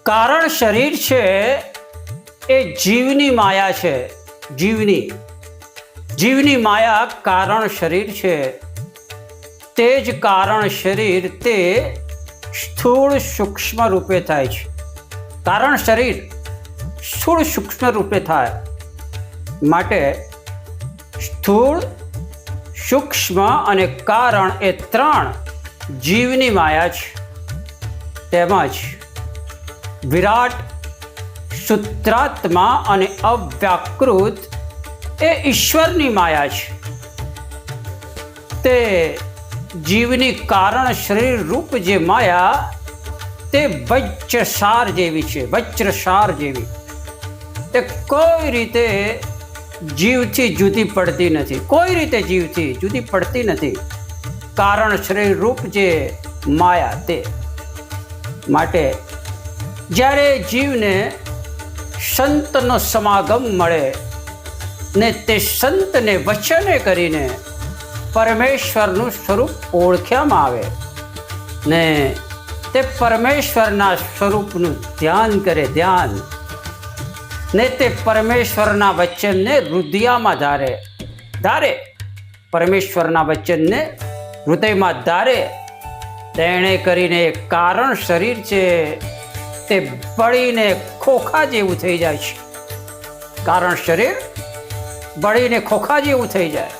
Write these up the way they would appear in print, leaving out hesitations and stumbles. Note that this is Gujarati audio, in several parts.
કારણ શરીર છે એ જીવની માયા છે. જીવની માયા કારણ શરીર છે. તે જ કારણ શરીર તે સ્થૂળ સૂક્ષ્મ રૂપે થાય છે. કારણ શરીર સ્થૂળ સૂક્ષ્મ રૂપે થાય માટે સ્થૂળ, સૂક્ષ્મ અને કારણ એ ત્રણ જીવની માયા છે. તેમજ વિરાટ, સૂત્રાત્મા અને અવ્યાકૃત એ ઈશ્વરની માયા છે. તે જીવની કારણ શરીર રૂપ જે માયા તે વજ્રસાર જેવી છે. વજ્રસાર જેવી તે કોઈ રીતે જીવથી જુદી પડતી નથી. કોઈ રીતે જીવથી જુદી પડતી નથી. કારણ શરીર રૂપ જે માયા તે માટે જ્યારે જીવને સંતનો સમાગમ મળે ને તે સંતને વચને કરીને પરમેશ્વરનું સ્વરૂપ ઓળખ્યામાં આવે ને તે પરમેશ્વરના સ્વરૂપનું ધ્યાન કરે. ધ્યાન ને તે પરમેશ્વરના વચનને હૃદયમાં ધારે પરમેશ્વરના વચનને હૃદયમાં ધારે. તેણે કરીને કારણ શરીર છે તે બળીને ખોખા જેવું થઈ જાય છે. કારણ શરીર બળીને ખોખા જેવું થઈ જાય.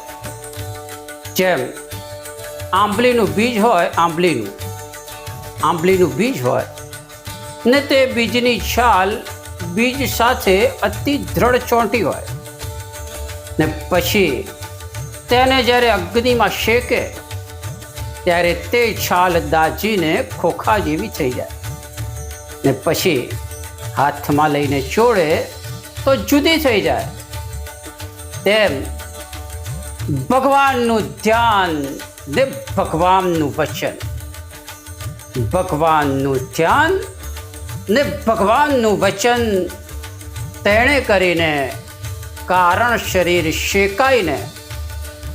જેમ આંબલીનું બીજ હોય, આંબલીનું બીજ હોય ને તે બીજની છાલ બીજ સાથે અતિ દ્રઢ ચોંટી હોય ને પછી તેને જ્યારે અગ્નિમાં શેકે ત્યારે તે છાલ દાજીને ખોખા જેવી થઈ જાય ને પછી હાથમાં લઈને ચોળે તો જુદી થઈ જાય. તેમ ભગવાનનું ધ્યાન ને ભગવાનનું વચન, ભગવાનનું ધ્યાન ને ભગવાનનું વચન તેણે કરીને કારણ શરીર શેકાઈને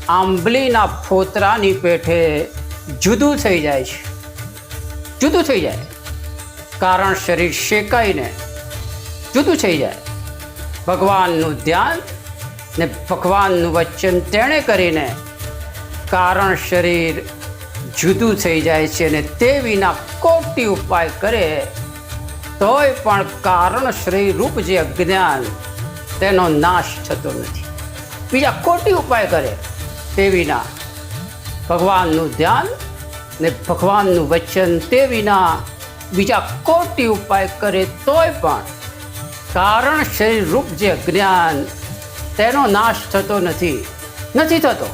આંબલીના ફોતરાની પેઠે જુદું થઈ જાય છે. જુદું થઈ જાય. કારણ શરીર શેકાઈને જુદું થઈ જાય. ભગવાનનું ધ્યાન ને ભગવાનનું વચન તેણે કરીને કારણ શરીર જુદું થઈ જાય છે ને તે વિના કોટી ઉપાય કરે તોય પણ કારણ શરીર રૂપ જે અજ્ઞાન તેનો નાશ થતો નથી. બીજા કોટી ઉપાય કરે તે વિના ભગવાનનું ધ્યાન ને ભગવાનનું વચન તે વિના બીજા કોટી ઉપાય કરે તોય પણ કારણ શરીર રૂપ જે અજ્ઞાન તેનો નાશ થતો નથી થતો.